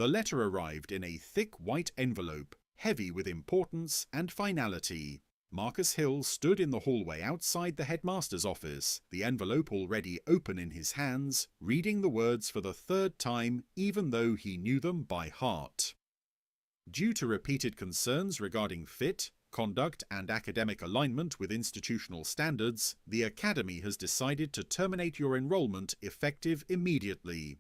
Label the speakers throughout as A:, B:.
A: The letter arrived in a thick white envelope, heavy with importance and finality. Marcus Hill stood in the hallway outside the headmaster's office, the envelope already open in his hands, reading the words for the third time, even though he knew them by heart. Due to repeated concerns regarding fit, conduct and academic alignment with institutional standards, the Academy has decided to terminate your enrollment effective immediately.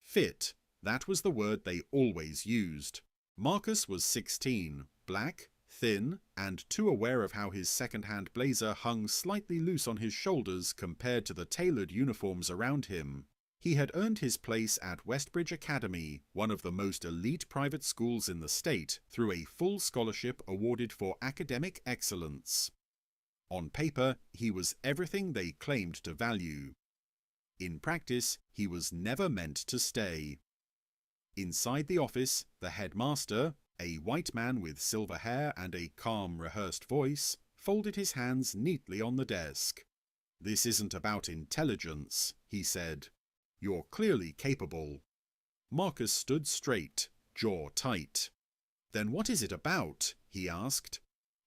A: Fit. That was the word they always used. Marcus was 16, black, thin, and too aware of how his second-hand blazer hung slightly loose on his shoulders compared to the tailored uniforms around him. He had earned his place at Westbridge Academy, one of the most elite private schools in the state, through a full scholarship awarded for academic excellence. On paper, he was everything they claimed to value. In practice, he was never meant to stay. Inside the office, the headmaster, a white man with silver hair and a calm, rehearsed voice, folded his hands neatly on the desk. "This isn't about intelligence," he said. "You're clearly capable." Marcus stood straight, jaw tight. "Then what is it about?" he asked.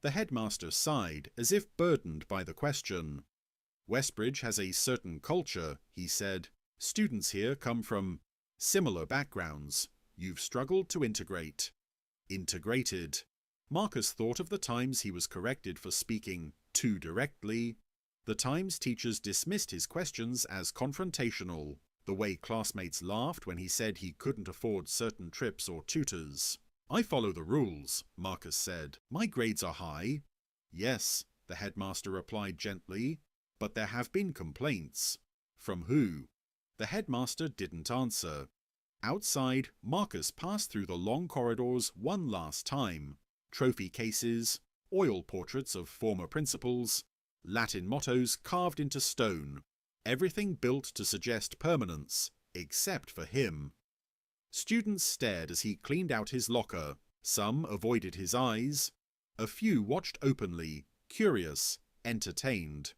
A: The headmaster sighed, as if burdened by the question. "Westbridge has a certain culture," he said. "Students here come from similar backgrounds. You've struggled to integrate." Integrated. Marcus thought of the times he was corrected for speaking too directly, the times teachers dismissed his questions as confrontational, the way classmates laughed when he said he couldn't afford certain trips or tutors. "I follow the rules," Marcus said. "My grades are high." "Yes," the headmaster replied gently, "but there have been complaints." "From who?" The headmaster didn't answer. Outside, Marcus passed through the long corridors one last time. Trophy cases, oil portraits of former principals, Latin mottos carved into stone, everything built to suggest permanence, except for him. Students stared as he cleaned out his locker. Some avoided his eyes. A few watched openly, curious, entertained.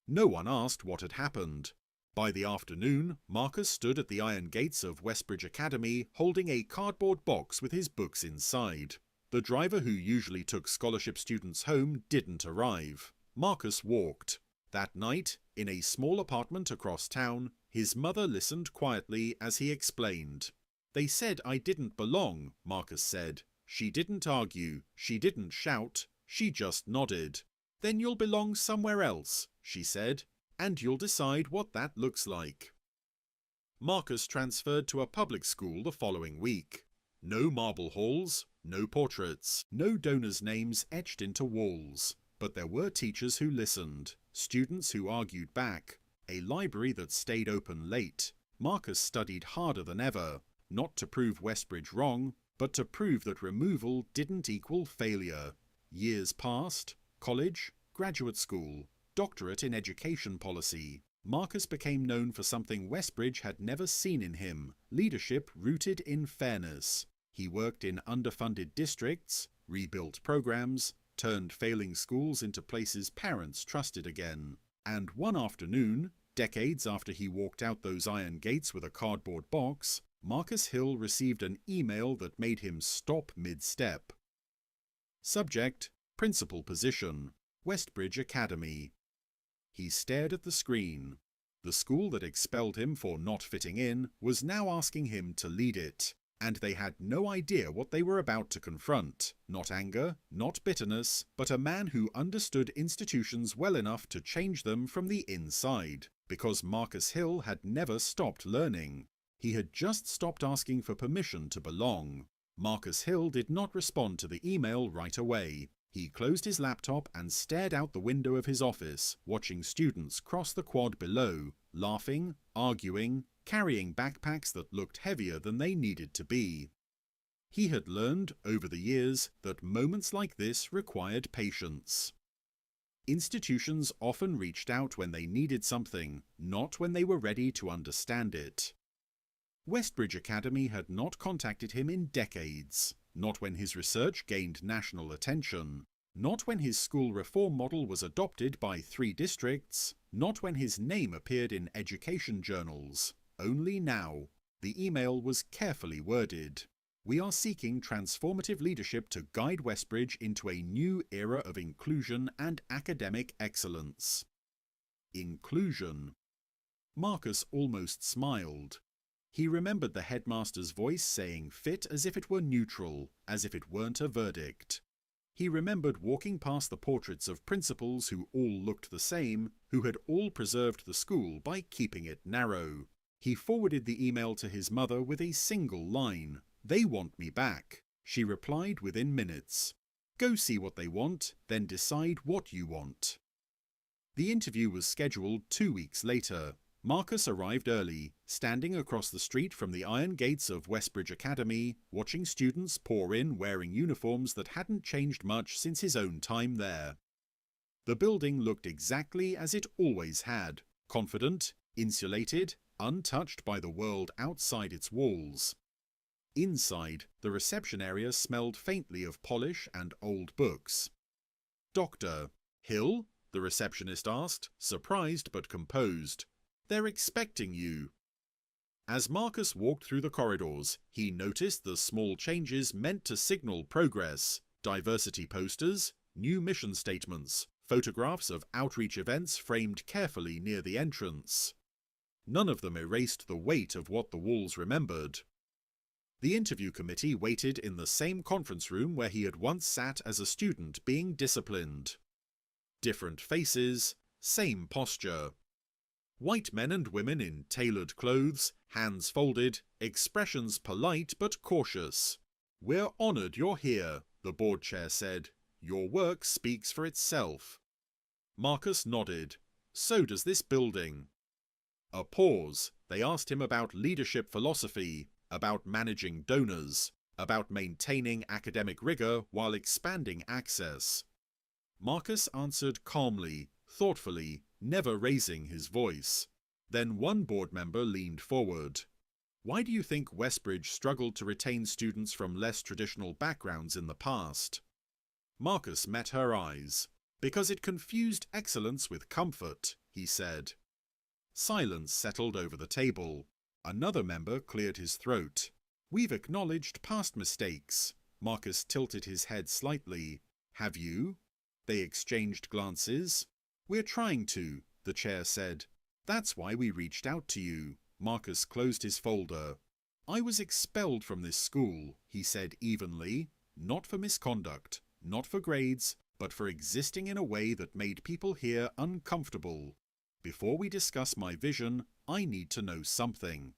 A: No one asked what had happened. By the afternoon, Marcus stood at the iron gates of Westbridge Academy holding a cardboard box with his books inside. The driver who usually took scholarship students home didn't arrive. Marcus walked. That night, in a small apartment across town, his mother listened quietly as he explained. "They said I didn't belong," Marcus said. "She didn't argue, she didn't shout, she just nodded. 'Then you'll belong somewhere else,' she said. And you'll decide what that looks like." Marcus transferred to a public school the following week. No marble halls, no portraits, no donors' names etched into walls. But there were teachers who listened, students who argued back, a library that stayed open late. Marcus studied harder than ever, not to prove Westbridge wrong, but to prove that removal didn't equal failure. Years passed, college, graduate school, doctorate in education policy. Marcus became known for something Westbridge had never seen in him, leadership rooted in fairness. He worked in underfunded districts, rebuilt programs, turned failing schools into places parents trusted again. And one afternoon, decades after he walked out those iron gates with a cardboard box, Marcus Hill received an email that made him stop mid-step. Subject: Principal position, Westbridge Academy. He stared at the screen. The school that expelled him for not fitting in was now asking him to lead it, and they had no idea what they were about to confront. Not anger, not bitterness, but a man who understood institutions well enough to change them from the inside, because Marcus Hill had never stopped learning. He had just stopped asking for permission to belong. Marcus Hill did not respond to the email right away. He closed his laptop and stared out the window of his office, watching students cross the quad below, laughing, arguing, carrying backpacks that looked heavier than they needed to be. He had learned, over the years, that moments like this required patience. Institutions often reached out when they needed something, not when they were ready to understand it. Westbridge Academy had not contacted him in decades. Not when his research gained national attention, not when his school reform model was adopted by 3 districts, not when his name appeared in education journals. Only now. The email was carefully worded. We are seeking transformative leadership to guide Westbridge into a new era of inclusion and academic excellence. Inclusion. Marcus almost smiled. He remembered the headmaster's voice saying fit as if it were neutral, as if it weren't a verdict. He remembered walking past the portraits of principals who all looked the same, who had all preserved the school by keeping it narrow. He forwarded the email to his mother with a single line. "They want me back." She replied within minutes. "Go see what they want, then decide what you want." The interview was scheduled 2 weeks later. Marcus arrived early, standing across the street from the iron gates of Westbridge Academy, watching students pour in wearing uniforms that hadn't changed much since his own time there. The building looked exactly as it always had, confident, insulated, untouched by the world outside its walls. Inside, the reception area smelled faintly of polish and old books. "Dr. Hill?" the receptionist asked, surprised but composed. "They're expecting you." As Marcus walked through the corridors, he noticed the small changes meant to signal progress: diversity posters, new mission statements, photographs of outreach events framed carefully near the entrance. None of them erased the weight of what the walls remembered. The interview committee waited in the same conference room where he had once sat as a student being disciplined. Different faces, same posture. White men and women in tailored clothes, hands folded, expressions polite but cautious. "We're honoured you're here," the board chair said. "Your work speaks for itself." Marcus nodded. "So does this building." A pause. They asked him about leadership philosophy, about managing donors, about maintaining academic rigour while expanding access. Marcus answered calmly, thoughtfully, never raising his voice. Then one board member leaned forward. "Why do you think Westbridge struggled to retain students from less traditional backgrounds in the past?" Marcus met her eyes. "Because it confused excellence with comfort," he said. Silence settled over the table. Another member cleared his throat. "We've acknowledged past mistakes." Marcus tilted his head slightly. "Have you?" They exchanged glances. "We're trying to," the chair said. "That's why we reached out to you." Marcus closed his folder. "I was expelled from this school," he said evenly, "not for misconduct, not for grades, but for existing in a way that made people here uncomfortable. Before we discuss my vision, I need to know something."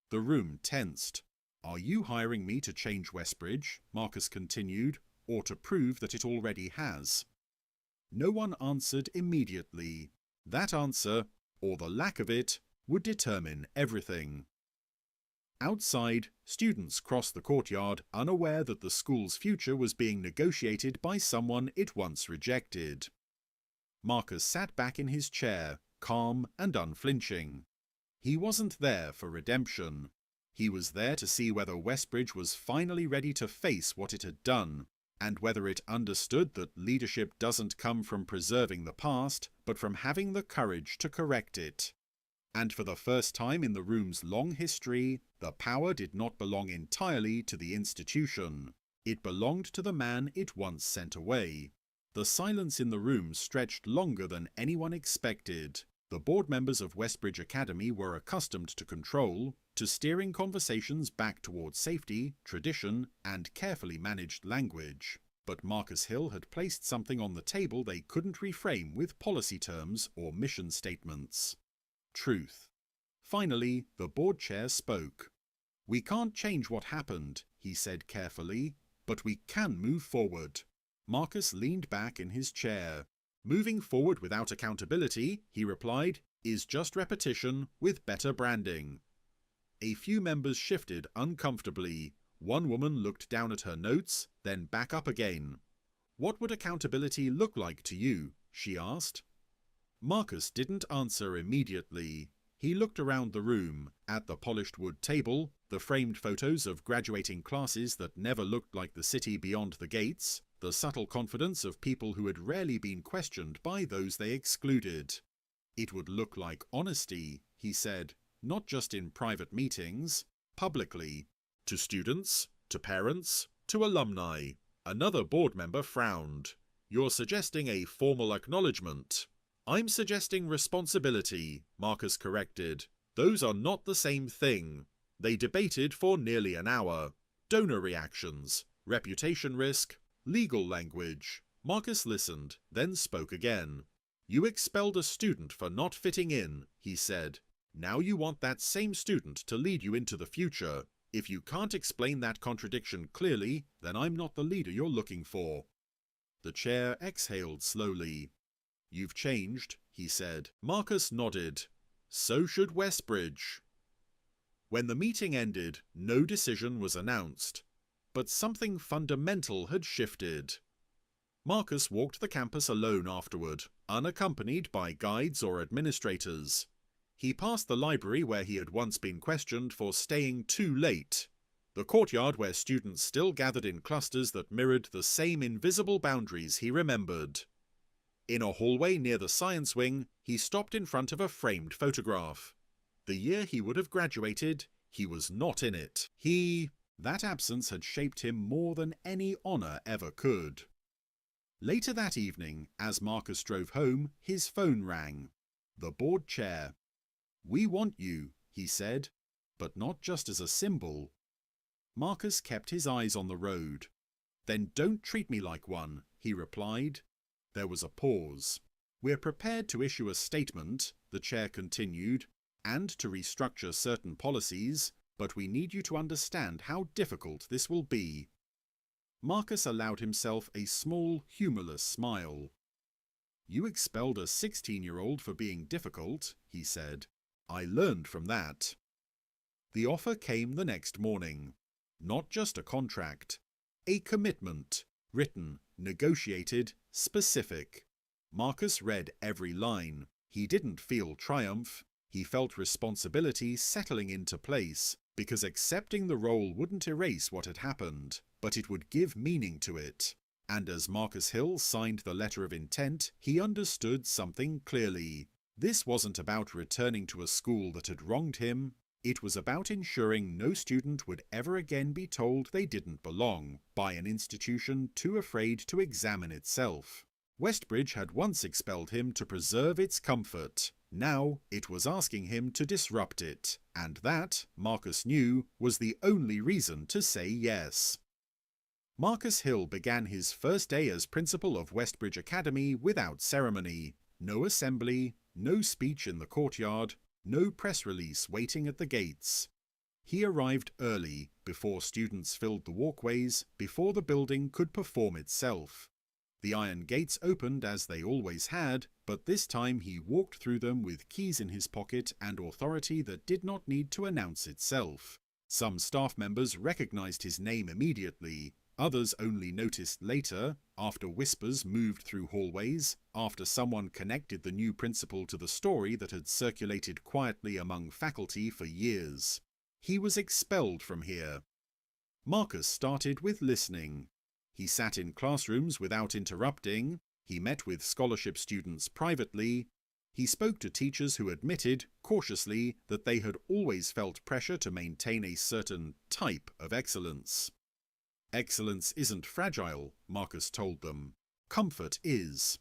A: The room tensed. "Are you hiring me to change Westbridge?" Marcus continued, "or to prove that it already has?" No one answered immediately. That answer, or the lack of it, would determine everything. Outside, students crossed the courtyard, unaware that the school's future was being negotiated by someone it once rejected. Marcus sat back in his chair, calm and unflinching. He wasn't there for redemption. He was there to see whether Westbridge was finally ready to face what it had done, and whether it understood that leadership doesn't come from preserving the past, but from having the courage to correct it. And for the first time in the room's long history, the power did not belong entirely to the institution. It belonged to the man it once sent away. The silence in the room stretched longer than anyone expected. The board members of Westbridge Academy were accustomed to control, to steering conversations back towards safety, tradition, and carefully managed language. But Marcus Hill had placed something on the table they couldn't reframe with policy terms or mission statements. Truth. Finally, the board chair spoke. "We can't change what happened," he said carefully, "but we can move forward." Marcus leaned back in his chair. "Moving forward without accountability," he replied, "is just repetition with better branding." A few members shifted uncomfortably. One woman looked down at her notes, then back up again. "What would accountability look like to you?" she asked. Marcus didn't answer immediately. He looked around the room, at the polished wood table, the framed photos of graduating classes that never looked like the city beyond the gates, the subtle confidence of people who had rarely been questioned by those they excluded. "It would look like honesty," he said. not just in private meetings, publicly. To students, to parents, to alumni. Another board member frowned. "You're suggesting a formal acknowledgement." "I'm suggesting responsibility," Marcus corrected. "Those are not the same thing." They debated for nearly an hour. Donor reactions, reputation risk, legal language. Marcus listened, then spoke again. "You expelled a student for not fitting in," he said. "Now you want that same student to lead you into the future. If you can't explain that contradiction clearly, then I'm not the leader you're looking for." The chair exhaled slowly. "You've changed," he said. Marcus nodded. "So should Westbridge." When the meeting ended, no decision was announced. But something fundamental had shifted. Marcus walked the campus alone afterward, unaccompanied by guides or administrators. He passed the library where he had once been questioned for staying too late, the courtyard where students still gathered in clusters that mirrored the same invisible boundaries he remembered. In a hallway near the science wing, he stopped in front of a framed photograph. The year he would have graduated, he was not in it. That absence had shaped him more than any honour ever could. Later that evening, as Marcus drove home, his phone rang. The board chair. "We want you," he said, "but not just as a symbol." Marcus kept his eyes on the road. "Then don't treat me like one," he replied. There was a pause. "We're prepared to issue a statement," the chair continued, "and to restructure certain policies, but we need you to understand how difficult this will be." Marcus allowed himself a small, humourless smile. "You expelled a 16-year-old for being difficult," he said. "I learned from that." The offer came the next morning. Not just a contract. A commitment. Written, negotiated, specific. Marcus read every line. He didn't feel triumph. He felt responsibility settling into place, because accepting the role wouldn't erase what had happened, but it would give meaning to it. And as Marcus Hill signed the letter of intent, he understood something clearly. This wasn't about returning to a school that had wronged him. It was about ensuring no student would ever again be told they didn't belong by an institution too afraid to examine itself. Westbridge had once expelled him to preserve its comfort. Now it was asking him to disrupt it, and that, Marcus knew, was the only reason to say yes. Marcus Hill began his first day as principal of Westbridge Academy without ceremony. No assembly, no speech in the courtyard, no press release waiting at the gates. He arrived early, before students filled the walkways, before the building could perform itself. The iron gates opened as they always had, but this time he walked through them with keys in his pocket and authority that did not need to announce itself. Some staff members recognized his name immediately. Others only noticed later, after whispers moved through hallways, after someone connected the new principal to the story that had circulated quietly among faculty for years. He was expelled from here. Marcus started with listening. He sat in classrooms without interrupting. He met with scholarship students privately. He spoke to teachers who admitted, cautiously, that they had always felt pressure to maintain a certain type of excellence. Excellence isn't fragile, Marcus told them. Comfort is.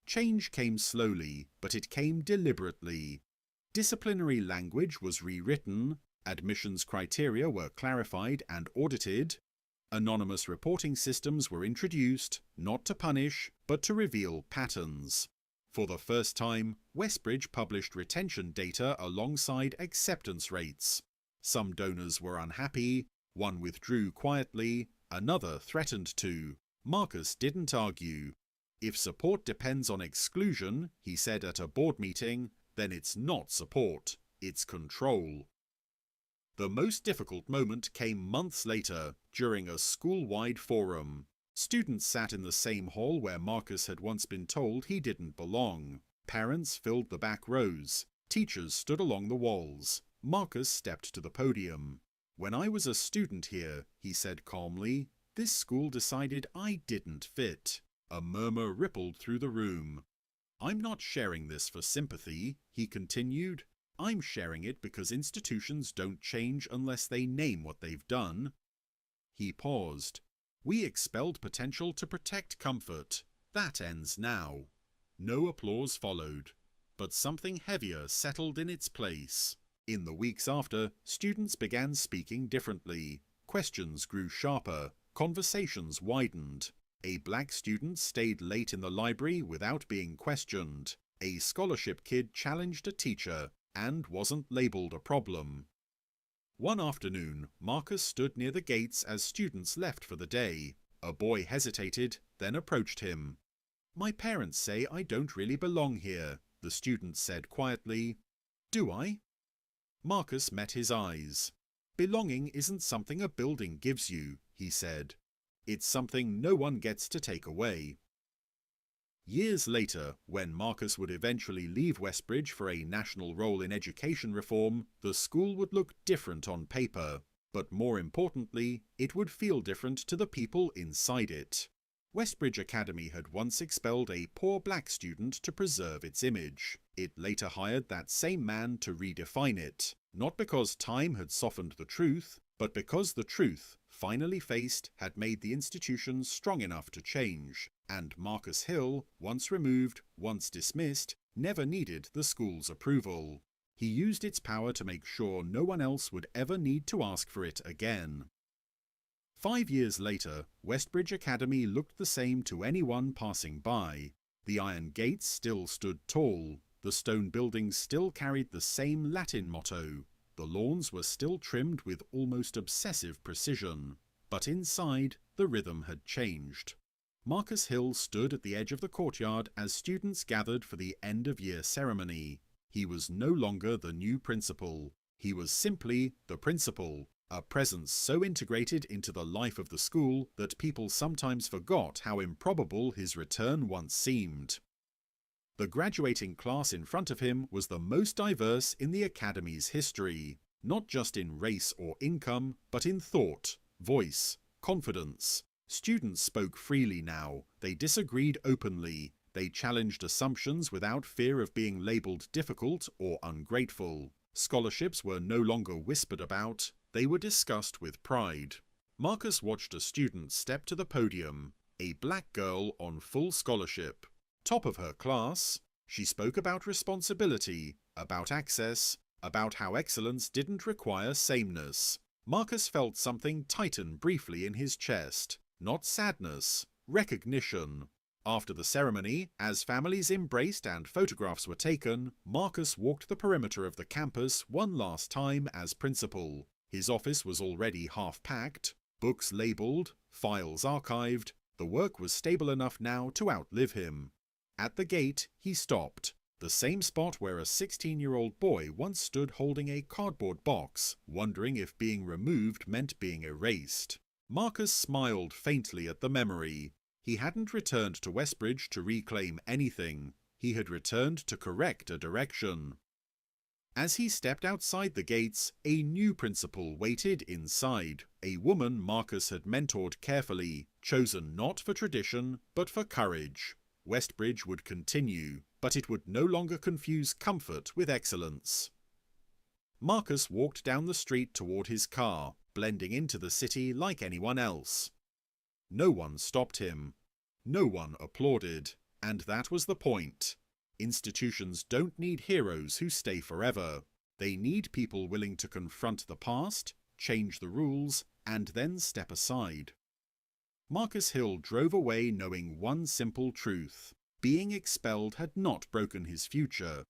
A: Change came slowly, but it came deliberately. Disciplinary language was rewritten, admissions criteria were clarified and audited, anonymous reporting systems were introduced, not to punish, but to reveal patterns. For the first time, Westbridge published retention data alongside acceptance rates. Some donors were unhappy, one withdrew quietly, another threatened to. Marcus didn't argue. If support depends on exclusion, he said at a board meeting, then it's not support, it's control. The most difficult moment came months later, during a school-wide forum. Students sat in the same hall where Marcus had once been told he didn't belong. Parents filled the back rows. Teachers stood along the walls. Marcus stepped to the podium. "When I was a student here," he said calmly, "this school decided I didn't fit." A murmur rippled through the room. "I'm not sharing this for sympathy," he continued. I'm sharing it because institutions don't change unless they name what they've done." He paused. "We expelled potential to protect comfort. That ends now." No applause followed, but something heavier settled in its place. In the weeks after, students began speaking differently. Questions grew sharper, conversations widened. A black student stayed late in the library without being questioned. A scholarship kid challenged a teacher and wasn't labelled a problem. One afternoon, Marcus stood near the gates as students left for the day. A boy hesitated, then approached him. "My parents say I don't really belong here," the student said quietly. "Do I?" Marcus met his eyes. "Belonging isn't something a building gives you," he said. "It's something no one gets to take away." Years later, when Marcus would eventually leave Westbridge for a national role in education reform, the school would look different on paper, but more importantly, it would feel different to the people inside it. Westbridge Academy had once expelled a poor black student to preserve its image. It later hired that same man to redefine it, not because time had softened the truth, but because the truth, finally faced, had made the institution strong enough to change, and Marcus Hill, once removed, once dismissed, never needed the school's approval. He used its power to make sure no one else would ever need to ask for it again. 5 years later, Westbridge Academy looked the same to anyone passing by. The iron gates still stood tall, the stone buildings still carried the same Latin motto, the lawns were still trimmed with almost obsessive precision. But inside, the rhythm had changed. Marcus Hill stood at the edge of the courtyard as students gathered for the end-of-year ceremony. He was no longer the new principal. He was simply the principal, a presence so integrated into the life of the school that people sometimes forgot how improbable his return once seemed. The graduating class in front of him was the most diverse in the Academy's history, not just in race or income, but in thought, voice, confidence. Students spoke freely now, they disagreed openly, they challenged assumptions without fear of being labelled difficult or ungrateful. Scholarships were no longer whispered about, they were discussed with pride. Marcus watched a student step to the podium, a black girl on full scholarship. Top of her class, she spoke about responsibility, about access, about how excellence didn't require sameness. Marcus felt something tighten briefly in his chest. Not sadness, recognition. After the ceremony, as families embraced and photographs were taken, Marcus walked the perimeter of the campus one last time as principal. His office was already half-packed, books labelled, files archived. The work was stable enough now to outlive him. At the gate, he stopped, the same spot where a 16-year-old boy once stood holding a cardboard box, wondering if being removed meant being erased. Marcus smiled faintly at the memory. He hadn't returned to Westbridge to reclaim anything. He had returned to correct a direction. As he stepped outside the gates, a new principal waited inside, a woman Marcus had mentored carefully, chosen not for tradition, but for courage. Westbridge would continue, but it would no longer confuse comfort with excellence. Marcus walked down the street toward his car, blending into the city like anyone else. No one stopped him. No one applauded. And that was the point. Institutions don't need heroes who stay forever. They need people willing to confront the past, change the rules, and then step aside. Marcus Hill drove away knowing one simple truth. Being expelled had not broken his future.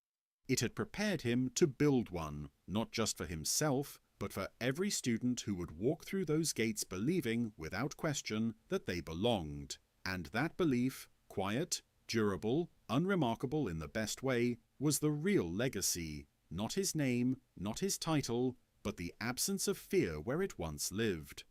A: It had prepared him to build one, not just for himself, but for every student who would walk through those gates believing, without question, that they belonged. And that belief, quiet, durable, unremarkable in the best way, was the real legacy. Not his name, not his title, but the absence of fear where it once lived.